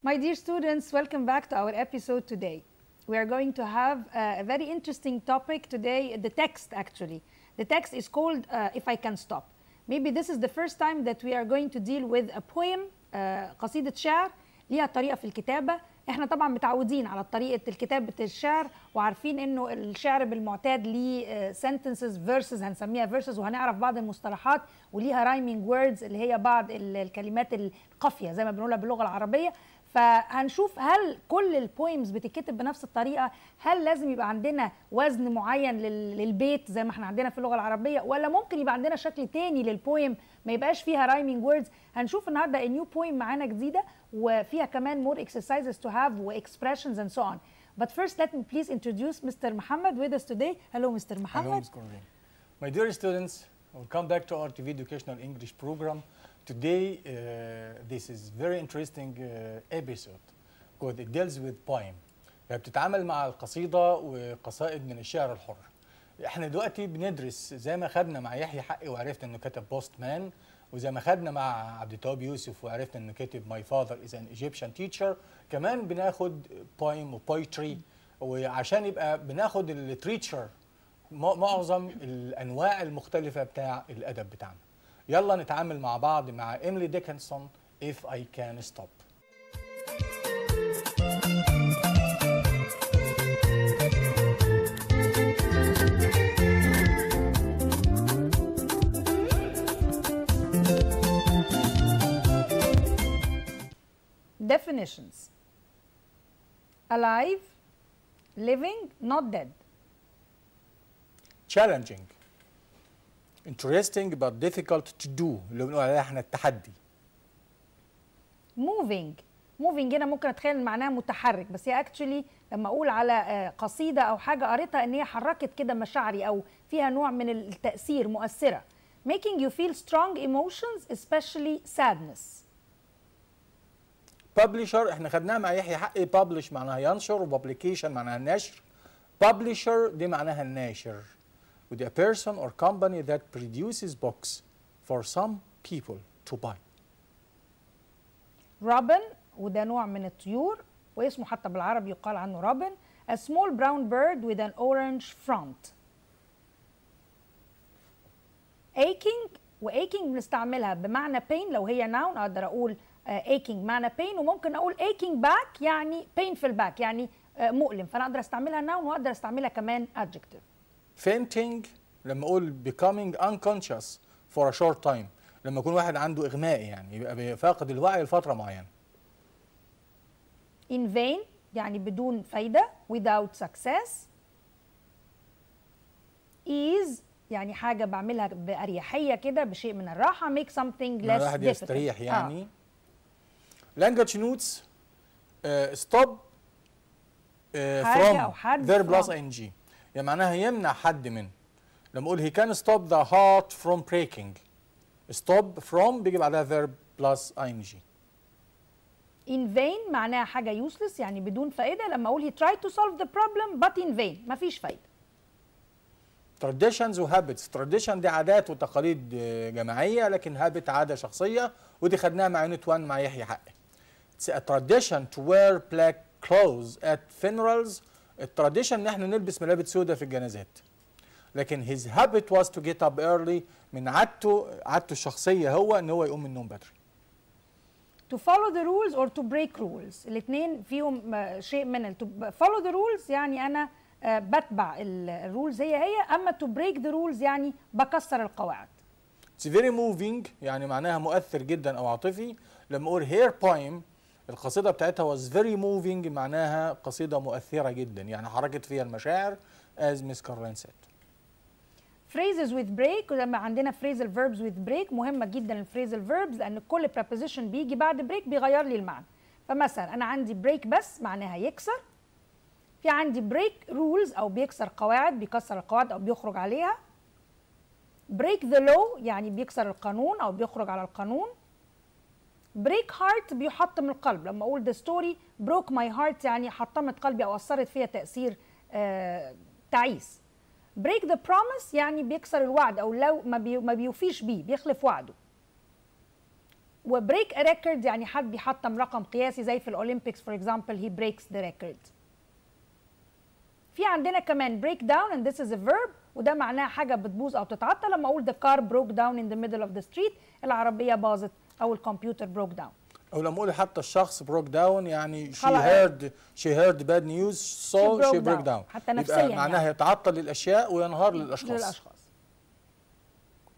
My dear students, welcome back to our episode today. We are going to have a very interesting topic today, the text actually. The text is called If I Can Stop. Maybe this is the first time that we are going to deal with a poem, قصيدة شعر ليها طريقة في الكتابة. احنا طبعا متعودين على طريقة الكتابة الشعر وعارفين انه الشعر بالمعتاد ليه sentences verses هنسميها verses وهنعرف بعض المصطلحات وليها rhyming words اللي هي بعض الكلمات القافية زي ما بنقولها باللغة العربية. فهنشوف هل كل البويمز بتتكتب بنفس الطريقه، هل لازم يبقى عندنا وزن معين للبيت زي ما احنا عندنا في اللغه العربيه، ولا ممكن يبقى عندنا شكل تاني للبويم ما يبقاش فيها رايمينج ووردز. هنشوف النهارده a new poem معانا جديده وفيها كمان more exercises to have واكسبريشنز and so on. But first let me please introduce Mr. محمد with us today. Hello Mr. محمد. Hello Ms. كالرولين. My dear students, welcome back to our TV educational English program. Today, this is very interesting episode because it deals with poem. هي بتتعامل مع القصيدة وقصائد من الشعر الحر. احنا دلوقتي بندرس زي ما خدنا مع يحيى حقي وعرفت انه كتب بوست مان، وزي ما خدنا مع عبد التواب يوسف وعرفت انه كتب My father is an Egyptian teacher، كمان بناخد poem و poetry، وعشان يبقى بناخد الليتريتشر معظم الانواع المختلفة بتاع الادب بتاعنا. يلا نتعامل مع بعض مع إيميلي ديكنسون If I Can Stop. Definitions: alive, living, not dead. Challenging, interesting but difficult to do، اللي بنقول عليها احنا التحدي. moving هنا ممكن اتخيل معناها متحرك، بس هي actually لما اقول على قصيده او حاجه قريتها ان هي حركت كده مشاعري او فيها نوع من التاثير، مؤثره. making you feel strong emotions especially sadness. publisher احنا خدناها مع يحيى حقي، publish معناها ينشر وpublication معناها النشر. publisher دي معناها الناشر، with a person or company that produces books for some people to buy. robin وده نوع من الطيور واسمه حتى بالعربي يقال عنه robin. a small brown bird with an orange front. aching aching بنستعملها بمعنى pain لو هي noun، اقدر اقول aching معنى pain، وممكن اقول aching back يعني pain في الباك يعني مؤلم، فانا اقدر استعملها noun واقدر استعملها كمان adjective. fainting لما اقول becoming unconscious for a short time، لما يكون واحد عنده اغماء يعني يبقى فاقد الوعي لفتره معينه. in vain يعني بدون فايده without success. ease يعني حاجه بعملها باريحيه كده بشيء من الراحه. make something less الواحد difficult يستريح يعني. language notes stop from verb plus ing، يعني معناها يمنع حد من. لما اقول he can stop the heart from breaking، stop from بيجي بعدها verb plus ing. in vain معناها حاجه useless يعني بدون فائده. لما اقول he tried to solve the problem but in vain مفيش فايده. traditions و habits، tradition دي عادات وتقاليد جماعيه، لكن habit عاده شخصيه، ودي خدناها مع يونت 1 مع يحيى حقي. it's a tradition to wear black clothes at funerals. التراديشن ان احنا نلبس ملابس سوداء في الجنازات، لكن his habit was to get up early، من عادته الشخصيه هو ان هو يقوم من النوم بدري. to follow the rules or to break rules، الاثنين فيهم شيء من to follow the rules يعني انا بتبع الرولز هي، اما to break the rules يعني بكسر القواعد. it's very moving يعني معناها مؤثر جدا او عاطفي. لما اقول her poem القصيدة بتاعتها was very moving معناها قصيدة مؤثرة جدا، يعني حركت فيها المشاعر as Miss كالرولين said. phrases with break، ولما عندنا phrasal verbs with break مهمة جدا الفريزال verbs لأن كل preposition بيجي بعد break بيغير لي المعنى. فمثلا أنا عندي break بس معناها يكسر، في عندي break rules أو بيكسر قواعد، بيكسر القواعد أو بيخرج عليها. break the law يعني بيكسر القانون أو بيخرج على القانون. break heart بيحطم القلب، لما اقول the story broke my heart يعني حطمت قلبي او اثرت فيها تاثير تعيس. break the promise يعني بيكسر الوعد او لو ما بيوفيش بيه، بيخلف وعده. وبريك a record يعني حد بيحطم رقم قياسي زي في الأولمبيكس for example he breaks the record. في عندنا كمان break down and this is a verb وده معناها حاجة بتبوظ أو تتعطل. لما أقول the car broke down in the middle of the street العربية باظت أو الكمبيوتر broke down. أو لما أقول حتى الشخص broke down يعني she heard bad news so she broke down. حتى نفسيا يبقى معناها يعني. يتعطل للأشياء وينهار للأشخاص.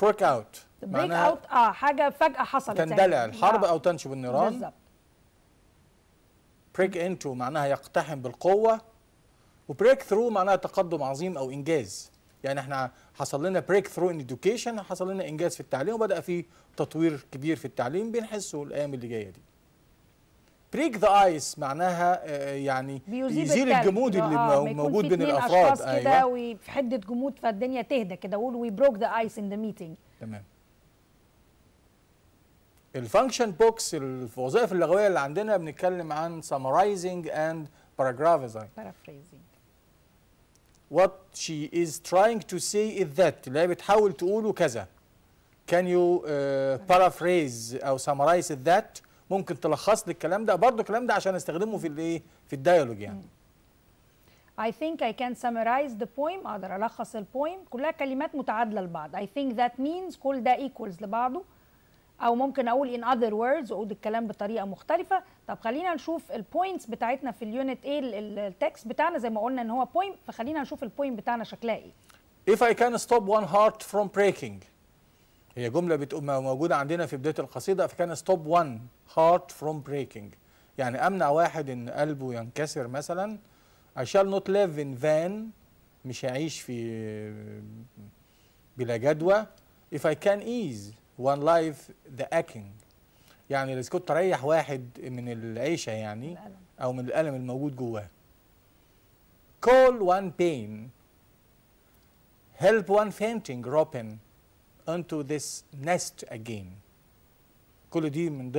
break out معناها break out حاجة فجأة حصلت تندلع الحرب أو تنشب النيران. بالظبط. break into معناها يقتحم بالقوة، وبريك ثرو معناها تقدم عظيم او انجاز. يعني احنا حصل لنا بريك ثرو ان اديوكيشن، حصل لنا انجاز في التعليم وبدا في تطوير كبير في التعليم بنحسه الايام اللي جايه دي. بريك ذا ايس معناها يعني يزيل الجمود اللي موجود بين الافراد. ايوه كده وفي حده جمود فالدنيا تهدى كده. قول وي بروك ذا ايس ان ذا ميتنج. تمام. الفانكشن بوكس الوظائف اللغويه اللي عندنا بنتكلم عن summarizing and paraphrasing. What she is trying to say is that اللي هي بتحاول تقوله كذا. Can you paraphrase أو summarize that؟ ممكن تلخص لي الكلام ده، برضه الكلام ده عشان استخدمه في الايه؟ في الديالوج يعني. I think I can summarize the poem. أقدر ألخص البويم. كلها كلمات متعادلة لبعض. I think that means كل ده equals لبعضه. أو ممكن أقول in other words وأقول الكلام بطريقة مختلفة. طب خلينا نشوف البوينتس بتاعتنا في اليونت ايه. التكست بتاعنا زي ما قلنا ان هو بويم، فخلينا نشوف البويم بتاعنا شكلها ايه. If I can stop one heart from breaking. هي جملة بتبقى موجودة عندنا في بداية القصيدة. If I can stop one heart from breaking يعني أمنع واحد إن قلبه ينكسر مثلا. I shall not live in vain مش هعيش في بلا جدوى. If I can ease one life the aching يعني إذا كنت تريح واحد من العيشة يعني أو من الألم الموجود جواه. Call one pain help one fainting ropen onto this nest again. كل دي من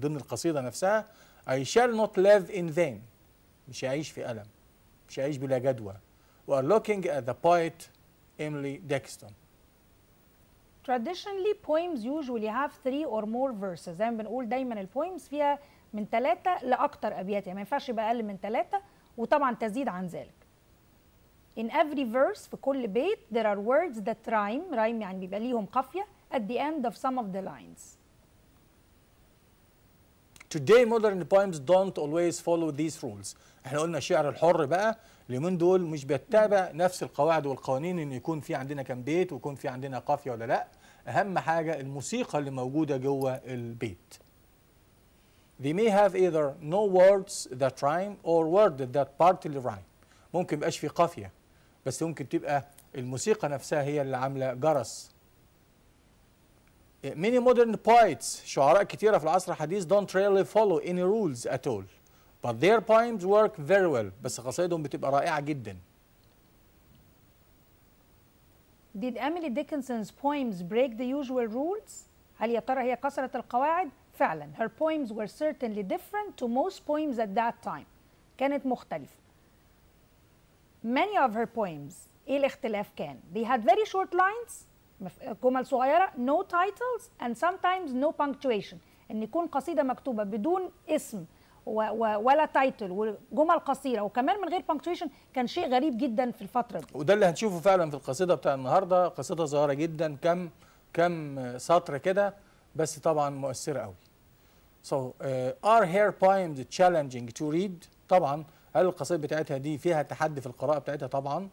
ضمن القصيدة نفسها. I shall not live in vain مش هعيش في ألم، مش هعيش بلا جدوى. We are looking at the poet Emily Dixon. Traditionally poems usually have 3 or more verses. زي ما بنقول دايما البويمز فيها من 3 لأكتر أبيات، يعني ما ينفعش يبقى أقل من 3 وطبعا تزيد عن ذلك. In every verse في كل بيت there are words that rhyme يعني بيبقى ليهم قافية at the end of some of the lines. Today modern poems don't always follow these rules. احنا قلنا الشعر الحر بقى اليومين دول مش بيتبع نفس القواعد والقوانين ان يكون في عندنا كام بيت ويكون في عندنا قافية ولا لا. اهم حاجة الموسيقى اللي موجودة جوه البيت. They may have either no words that rhyme or words that partly rhyme. ممكن ميبقاش في قافية بس ممكن تبقى الموسيقى نفسها هي اللي عاملة جرس. Many modern poets شعراء كتيرة في العصر الحديث don't really follow any rules at all. But their poems work very well. بس قصائدهم بتبقى رائعة جدا. Did Emily Dickinson's poems break the usual rules? هل يا ترى هي كسرت القواعد؟ فعلا. Her poems were certainly different to most poems at that time. كانت مختلفة. Many of her poems ايه الاختلاف كان؟ They had very short lines جمل صغيرة no titles and sometimes no punctuation. ان يكون قصيدة مكتوبة بدون اسم ولا تايتل وجمل قصيره وكمان من غير punctuation كان شيء غريب جدا في الفتره دي. وده اللي هنشوفه فعلا في القصيده بتاع النهارده. قصيده صغيره جدا كم سطر كده بس طبعا مؤثره قوي. So are her poems challenging to read؟ طبعا. هل القصائد بتاعتها دي فيها تحدي في القراءه بتاعتها؟ طبعا.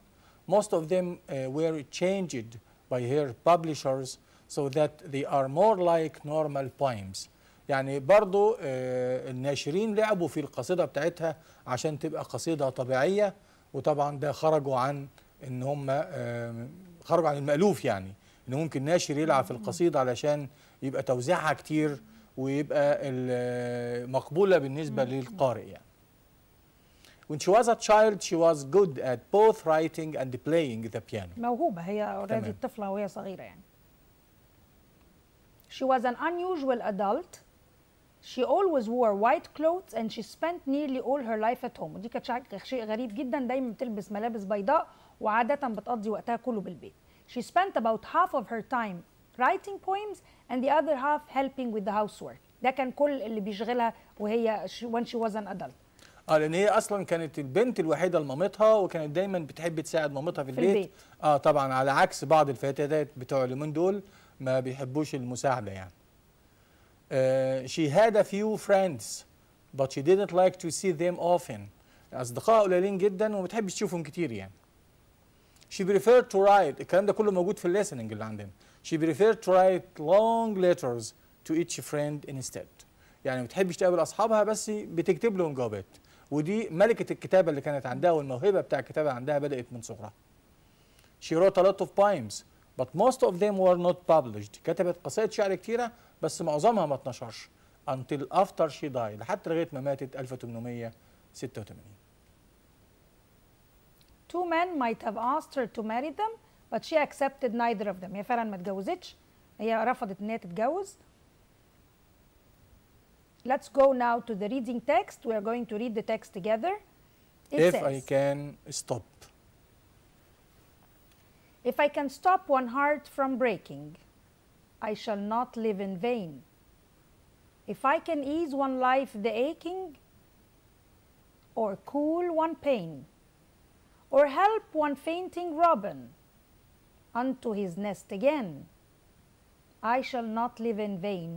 Most of them were changed by her publishers so that they are more like normal poems. يعني برضو الناشرين لعبوا في القصيدة بتاعتها عشان تبقى قصيدة طبيعية، وطبعا ده خرجوا عن ان هم خرجوا عن المألوف. يعني ان ممكن ناشر يلعب في القصيدة علشان يبقى توزيعها كتير ويبقى مقبولة بالنسبة للقارئ. يعني When she was a child she was good at both writing and playing the piano. موهوبة هي اوريدي الطفلة وهي صغيرة يعني. She was an unusual adult. She always wore white clothes and she spent nearly all her life at home. ودي كانت شيء غريب جدا، دايما بتلبس ملابس بيضاء وعادة بتقضي وقتها كله بالبيت. She spent about half of her time writing poems and the other half helping with the housework. ده كان كل اللي بيشغلها وهي when she was an adult. لان هي اصلا كانت البنت الوحيده لمامتها، وكانت دايما بتحب تساعد مامتها في البيت. طبعا على عكس بعض الفتيات بتوع اليومين دول ما بيحبوش المساعده يعني. She had a few friends but she didn't like to see them often. اصدقاء قليلين جدا وما بتحبش تشوفهم كتير يعني. She preferred to write. الكلام ده كله موجود في الليسننج اللي عندنا. She preferred to write long letters to each friend instead. يعني ما بتحبش تقابل اصحابها بس بتكتب لهم جوابات. ودي ملكة الكتابة اللي كانت عندها، والموهبة بتاع الكتابة عندها بدأت من صغرها. She wrote a lot of poems but most of them were not published. كتبت قصائد شعر كتيرة بس معظمها ما اتنشرش until after she died، حتى لغاية ما ماتت 1886. Two men might have asked her to marry them but she accepted neither of them. هي فعلا ما اتجوزتش، هي رفضت ان هي تتجوز. Let's go now to the reading text. We are going to read the text together. It says, I can stop. If I can stop one heart from breaking, I shall not live in vain. If I can ease one life the aching, or cool one pain, or help one fainting robin unto his nest again, I shall not live in vain.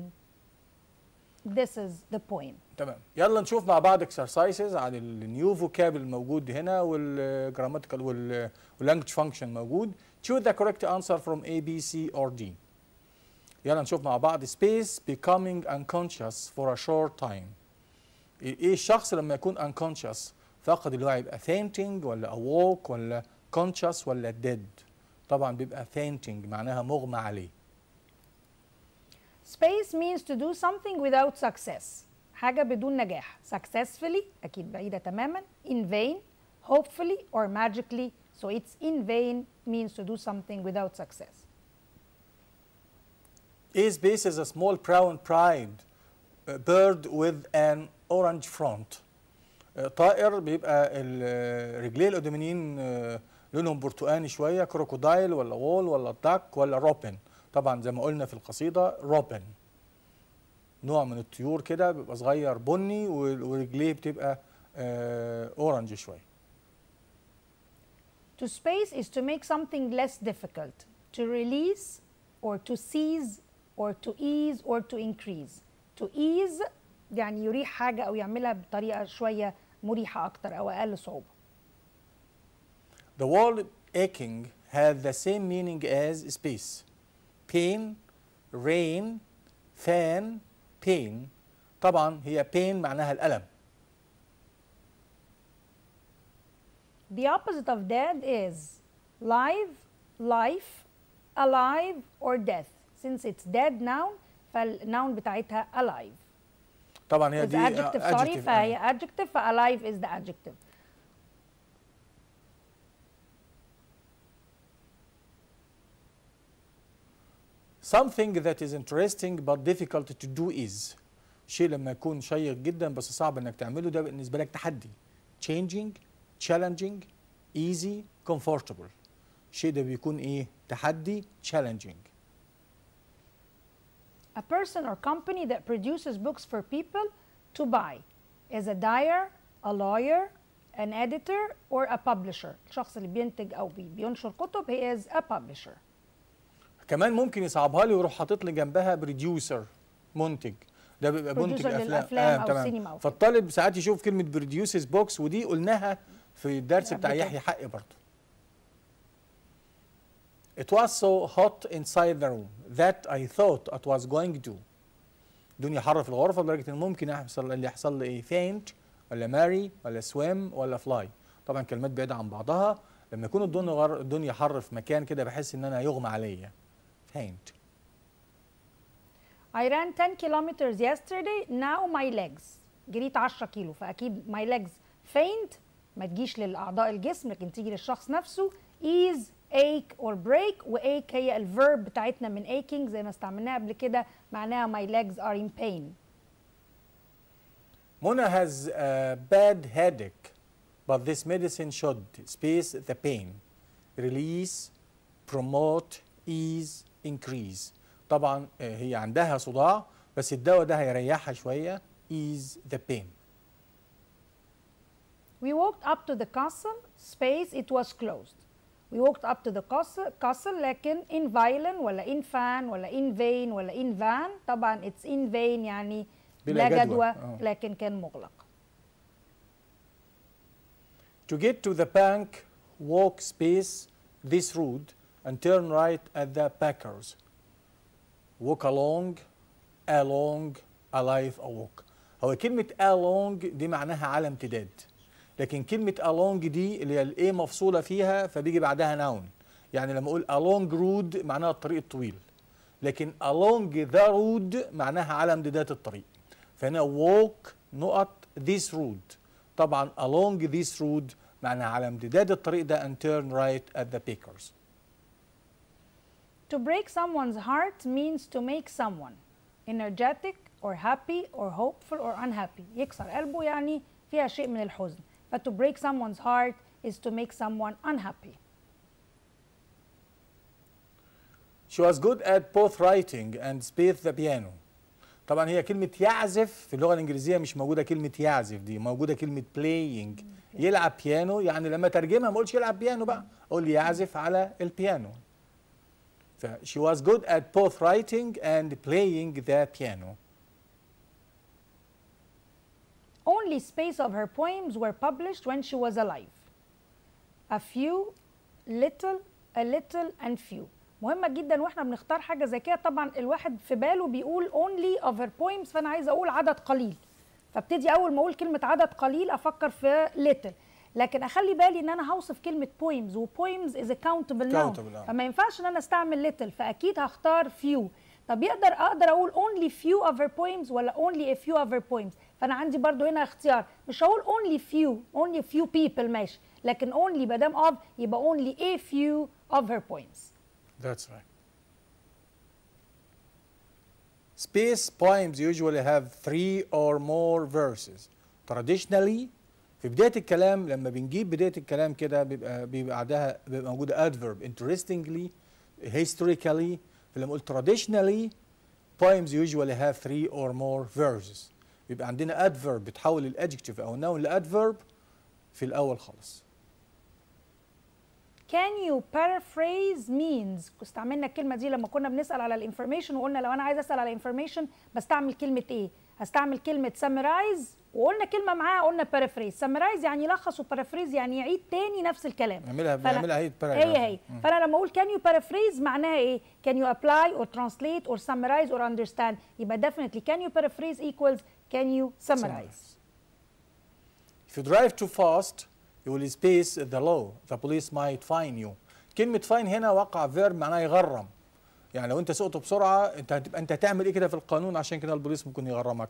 This is the poem. تمام، يلا نشوف مع بعض exercises عن النيو فوكاب الموجود هنا والجراماتيكال واللانجوج فانكشن موجود. Choose the correct answer from A, B, C or D. يلا نشوف مع بعض. Space becoming unconscious for a short time. ايه الشخص لما يكون unconscious فقد الوعي؟ يبقى fainting ولا awoke ولا conscious ولا dead؟ طبعا بيبقى fainting، معناها مغمى عليه. Space means to do something without success. حاجة بدون نجاح. Successfully أكيد بعيدة تماما. In vain, hopefully or magically. So it's in vain means to do something without success. A space is a small brown bird with an orange front. طائر بيبقى الرجلين القداميين لونهم برتقاني شوية، كروكودايل ولا وول ولا داك ولا روبن. طبعا زي ما قلنا في القصيدة روبن نوع من الطيور كده بيبقى صغير بني ورجليه بتبقى اورنج شويه. To space is to make something less difficult, to release or to seize or to ease or to increase. To ease يعني يريح حاجة أو يعملها بطريقة شوية مريحة أكتر أو أقل صعوبة. The word aching has the same meaning as space. Pain, rain, fan, pain. طبعا هي pain معناها الألم. The opposite of dead is live, life, alive or death. Since it's dead noun فالnoun بتاعتها alive. طبعا هي دي adjective sorry فهي adjective فalive is the adjective. Something that is interesting but difficult to do is. شيء لما يكون شيق جدا بس صعب انك تعمله ده بالنسبه لك تحدي. Changing, challenging, easy, comfortable. الشيء ده بيكون ايه؟ تحدي challenging. A person or company that produces books for people to buy is a dyer, a lawyer, an editor or a publisher. الشخص اللي بينتج او بينشر كتب he is a publisher. كمان ممكن يصعبها لي ويروح حاطط لي جنبها بروديوسر منتج. ده بيبقى منتج افلام او تمام. سينما. فالطالب ساعات يشوف كلمه بروديوسز بوكس ودي قلناها في الدرس بتاع يحيى حقي برضه. It was so hot inside the room that I thought it was going to. الدنيا حر في الغرفه لدرجه ان ممكن يحصل لي ايه؟ faint ولا marry ولا swim ولا fly. طبعا كلمات بعيده عن بعضها. لما يكون الدنيا حر في مكان كده بحس ان انا يغمى عليا. faint. I ran 10 kilometers yesterday. Now my legs. جريت 10 كيلو فأكيد my legs faint ما تجيش للأعضاء الجسم لكن تيجي للشخص نفسه. Ease, ache or break وache هي الverb بتاعتنا من aching زي ما استعملناها قبل كده معناها my legs are in pain. Mona has a bad headache but this medicine should space the pain. Release, promote, ease, increase. طبعا هي عندها صداع بس الدواء ده هيريحها شويه. ease the pain. We walked up to the castle space it was closed. We walked up to the castle لكن in violin ولا in fan ولا in vain ولا in van. طبعا it's in vain يعني لا جدوى لكن كان مغلق. To get to the bank, walk space this road and turn right at the Packers. Walk along, alive, a walk. هو كلمة along دي معناها على امتداد، لكن كلمة along دي اللي هي الايه مفصولة فيها فبيجي بعدها noun. يعني لما اقول along road معناها الطريق الطويل، لكن along the road معناها على امتداد الطريق. فهنا walk نقط this road. طبعا along this road معناها على امتداد الطريق ده and turn right at the Packers. To break someone's heart means to make someone energetic or happy or hopeful or unhappy. يكسر قلبه يعني فيها شيء من الحزن. But to break someone's heart is to make someone unhappy. She was good at both writing and space the piano. طبعا هي كلمة يعزف في اللغة الإنجليزية مش موجودة كلمة يعزف دي، موجودة كلمة playing. يلعب بيانو، يعني لما ترجمها ما اقولش يلعب بيانو بقى، اقول يعزف على البيانو. ف she was good at both writing and playing the piano. Only space of her poems were published when she was alive. A few, little, a little and few. مهمة جدا واحنا بنختار حاجة زي كده. طبعا الواحد في باله بيقول only of her poems، فأنا عايزة أقول عدد قليل، فابتدي أول ما أقول كلمة عدد قليل أفكر في little، لكن أخلي بالي إن أنا هوصف كلمة poems، و poems is a countable noun، فما ينفعش إن أنا أستعمل little، فأكيد هختار few. طب أقدر أقول only few of her poems ولا only a few of her poems؟ فأنا عندي برضو هنا اختيار، مش هقول only few people ماشي، لكن only بدام of يبقى only a few of her poems. That's right. Space poems usually have 3 or more verses. Traditionally في بداية الكلام لما بنجيب بداية الكلام كده بيبقى بعدها بيبقى موجودة adverb. Interestingly, historically. فلما قلت traditionally poems usually have 3 or more verses. بيبقى عندنا adverb بتحول الادجكتيف أو noun لadverb في الأول خالص. Can you paraphrase means، استعملنا الكلمة دي لما كنا بنسأل على الانفورميشن وقلنا لو أنا عايز أسأل على الانفورميشن بستعمل كلمة إيه؟ هستعمل كلمة summarize، وقلنا كلمة معاها قلنا paraphrase. summarize يعني يلخص، وparaphrase يعني يعيد تاني نفس الكلام. نعملها هي فأنا لما أقول can you paraphrase معناها إيه؟ Can you apply or translate or summarize or understand؟ يبقى definitely can you paraphrase equals can you summarize. If you drive too fast you will space the law. The police might fine you. كلمة fine هنا وقع verb معناه يغرم. يعني لو انت سقط بسرعة انت هتعمل ايه كده في القانون عشان كده البوليس ممكن يغرمك؟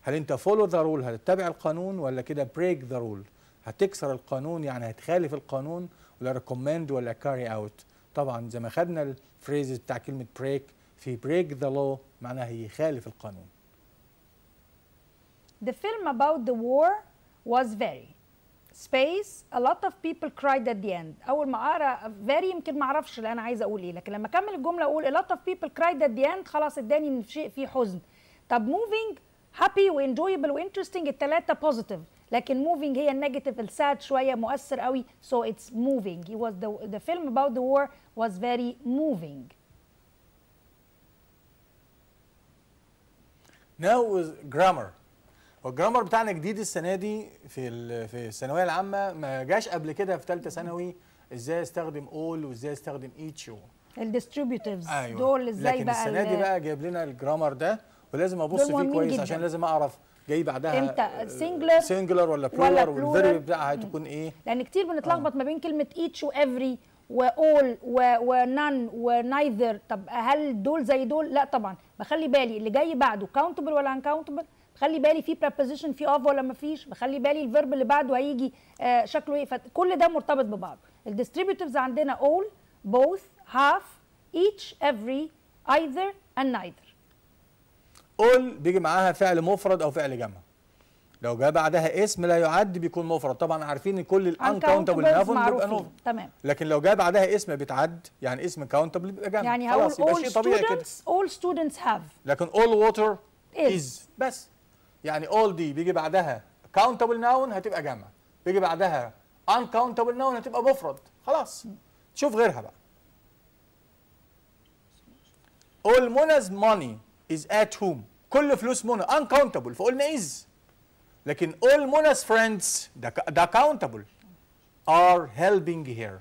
هل انت follow the rule هتتبع القانون ولا كده break the rule؟ هتكسر القانون يعني هتخالف القانون ولا recommend ولا carry out؟ طبعا زي ما خدنا الفريز بتاع كلمة break في break the law معناها يخالف القانون. The film about the war was very space a lot of people cried at the end. اول ما اقرا very يمكن ما اعرفش اللي انا عايزه اقول ايه، لكن لما اكمل الجمله اقول a lot of people cried at the end خلاص اداني ان شيء فيه حزن. طب moving happy وenjoyable وinteresting الثلاثه positive، لكن moving هي النيجاتيف الساد شويه مؤثر قوي so it's moving. It was the film about the war was very moving. Now with grammar. والجرامر بتاعنا جديد السنه دي في الثانويه العامه، ما جاش قبل كده في ثالثه ثانوي ازاي استخدم all وازاي استخدم each. الديستريبيوتيفز أيوة. دول ازاي لكن بقى السنه دي بقى جايب لنا الجرامر ده ولازم ابص فيه كويس جداً. عشان لازم اعرف جاي بعدها امتى سنجلر ولا بلورال والفيرب بتاعها هتكون ايه، لان كتير بنتلخبط ما بين كلمه each وافري وall ونone ونايذر. طب هل دول زي دول؟ لا طبعا، بخلي بالي اللي جاي بعده countable ولا uncountable، بخلي بالي في preposition في of ولا ما فيش، بخلي بالي الفيرب اللي بعده هيجي شكله ايه، فكل ده مرتبط ببعض. الديستريبيوتيفز عندنا all both half each every either and neither. all بيجي معاها فعل مفرد او فعل جمع. لو جاء بعدها اسم لا يعد بيكون مفرد. طبعا عارفين ان كل الانكاونتبل نافون بيبقى نوفل. تمام. لكن لو جاء بعدها اسم بيتعد، يعني اسم كاونتبل بيبقى جمع. يعني خلاص يبقى شيء طبيعي كده. all students have. لكن all water is بس. يعني all دي بيجي بعدها countable noun هتبقى جمع، بيجي بعدها uncountable noun هتبقى مفرد. خلاص شوف غيرها بقى. all Mona's money is at whom. كل فلوس منى uncountable فقلنا is. لكن all Mona's friends ده countable are helping her.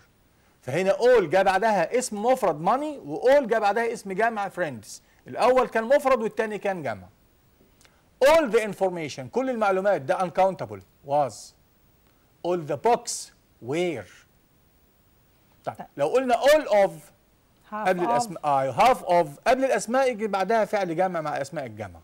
فهنا all جاء بعدها اسم مفرد money، و all جاء بعدها اسم جمع friends. الأول كان مفرد والتاني كان جمع. all the information كل المعلومات ده uncountable was. all the books were. طيب لو قلنا all of قبل الأسماء half of قبل الأسماء يجي بعدها فعل جمع مع أسماء الجمع.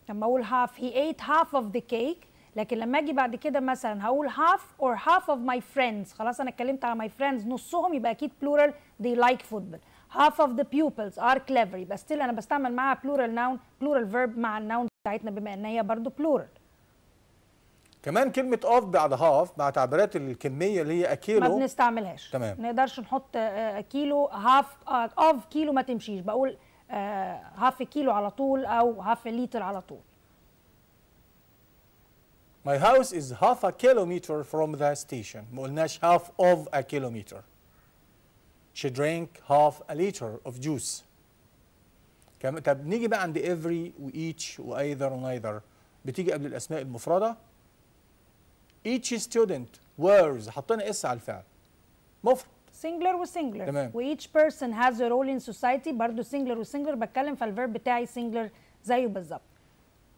لما أقول half he ate half of the cake، لكن لما أجي بعد كده مثلا هقول half or half of my friends، خلاص أنا اتكلمت على my friends نصهم يبقى أكيد plural they like football. half of the pupils are clever، يبقى still أنا بستعمل معاها plural noun plural verb مع الناون بتاعتنا بما إن هي برضه plural. كمان كلمة of بعد half مع تعبيرات الكمية اللي هي أكيلو ما بنستعملهاش. تمام. ما نقدرش نحط كيلو half of كيلو ما تمشيش، بقول half كيلو على طول أو half لتر على طول. My house is half a kilometer from the station. ما قلناش half of a kilometer. She drank half a liter of juice. طب نيجي بقى عند every و each و either و neither، بتيجي قبل الأسماء المفردة. each student wears حطينا اس على الفعل مفرد. singular و singular. تمام. و each person has a role in society برضو singular و singular، بتكلم فالverb بتاعي singular زيه بالظبط.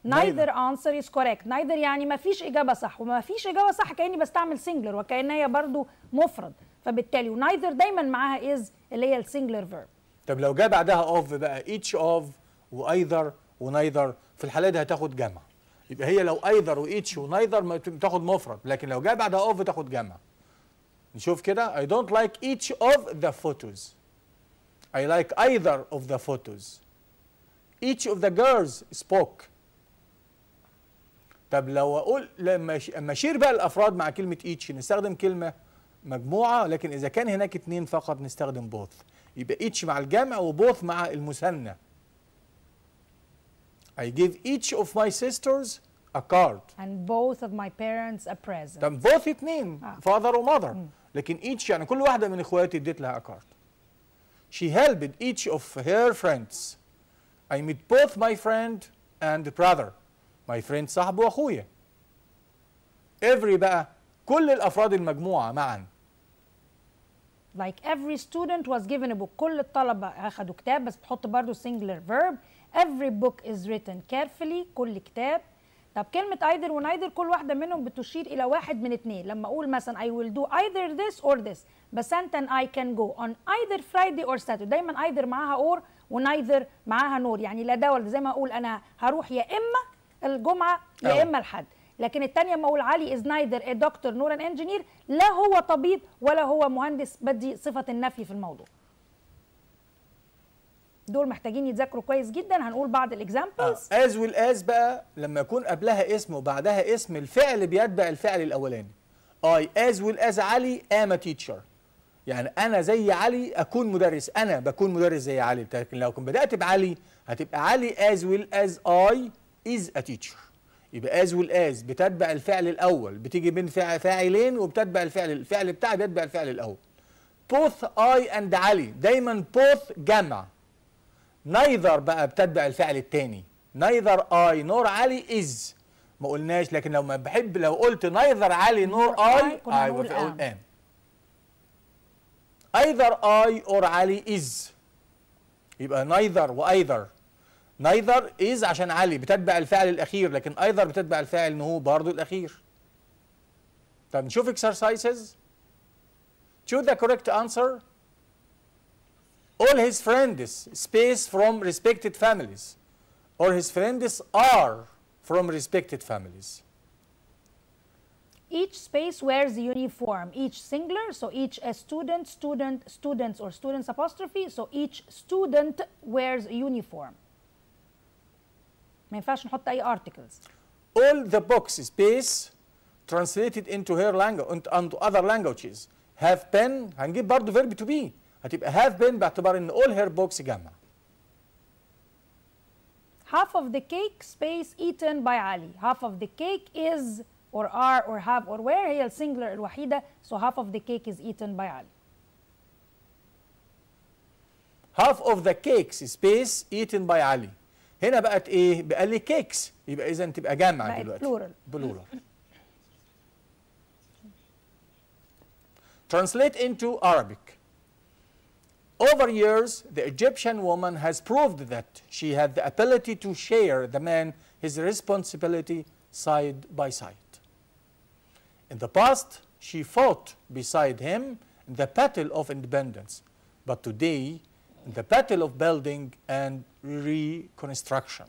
neither answer is correct. neither يعني ما فيش إجابة صح، وما فيش إجابة صح كأني بستعمل singular وكأن هي برضو مفرد، فبالتالي neither دايما معاها is اللي هي السنجلر verb. طب لو جاء بعدها of بقى each of و either و neither، في الحالة دي هتاخد جمع. يبقى هي لو either و each و neither بتاخد مفرد، لكن لو جاء بعدها of بتاخد جمع. نشوف كده. I don't like each of the photos. I like either of the photos. Each of the girls spoke. طب لو اقول لما اشير بقى الافراد مع كلمه each نستخدم كلمه مجموعه، لكن اذا كان هناك اتنين فقط نستخدم both. يبقى each مع الجمع وboth مع المثنى. I give each of my sisters a card. And both of my parents a present. طب both اتنين father و mother. لكن each يعني كل واحده من اخواتي اديت لها a card. She helped each of her friends. I met both my friend and brother. My friend صاحبه واخويا. every بقى كل الافراد المجموعه معا. Like every student was given a book. كل الطلبه اخذوا كتاب، بس بتحط برضو singular verb. Every book is written carefully. كل كتاب. طب كلمه either و neither كل واحده منهم بتشير الى واحد من اتنين. لما اقول مثلا I will do either this or this، بس انت I can go on either Friday or Saturday. دايما either معاها or و neither معاها nor، يعني لا ده ولا ده. زي ما اقول انا هروح يا اما الجمعه يا اما الحد، لكن الثانيه لما اقول علي is neither a doctor nor an engineer، لا هو طبيب ولا هو مهندس، بدي صفه النفي في الموضوع. دول محتاجين يتذاكروا كويس جدا. هنقول بعض الاكزامبلز. as well as بقى لما يكون قبلها اسم وبعدها اسم الفعل بيتبع الفعل الاولاني. I as well as علي am a teacher. يعني انا زي علي اكون مدرس، انا بكون مدرس زي علي. لكن لو كنت بدات بعلي هتبقى علي as well as I is a teacher. يبقى as well as بتتبع الفعل الاول، بتيجي بين فاعلين وبتتبع الفعل بتاعي بيتبع الفعل الاول. both I and علي دايما both جمع. neither بقى بتتبع الفعل الثاني. neither I nor علي is ما قلناش، لكن لو قلت neither علي nor I بقول am. either I or علي is يبقى neither و either. neither is عشان علي بتتبع الفعل الأخير، لكن either بتتبع الفعل إن هو برضه الأخير. طب نشوف exercises. choose the correct answer. all his friends space from respected families, or his friends are from respected families. Each space wears a uniform. Each singular, so each a student, students or students apostrophe, so each student wears a uniform. ما ينفعش نحط أي articles. all the box space translated into her language into other languages. have been هنجيب برضه verb to be هتبقى have been باعتبار ان all her books جمع. Half of the cake space eaten by Ali. Half of the cake is or are or have or were هي السنجلر الوحيدة. So half of the cake is eaten by Ali. half of the cakes space eaten by Ali. هنا بقت ايه؟ بقى لي cakes يبقى اذا تبقى جمع دلوقتي. plural. Translate into Arabic. Over years, the Egyptian woman has proved that she had the ability to share the man his responsibility side by side. In the past, she fought beside him in the battle of independence, but today, in the battle of building and reconstruction.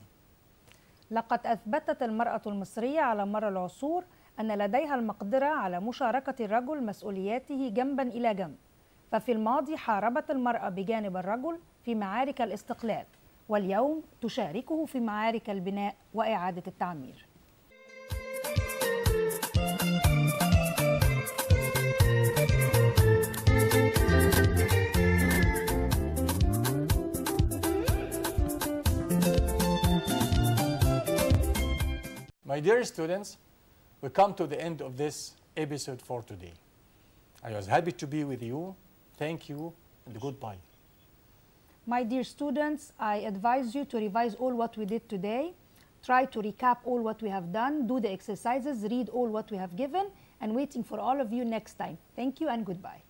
لقد أثبتت المرأة المصرية على مر العصور أن لديها المقدرة على مشاركة الرجل مسؤولياته جنبا إلى جنب. ففي الماضي حاربت المرأة بجانب الرجل في معارك الاستقلال، واليوم تشاركه في معارك البناء وإعادة التعمير. My dear students, we come to the end of this episode for today. I was happy to be with you. Thank you and goodbye. My dear students, I advise you to revise all what we did today. Try to recap all what we have done, do the exercises, read all what we have given, and waiting for all of you next time. Thank you and goodbye.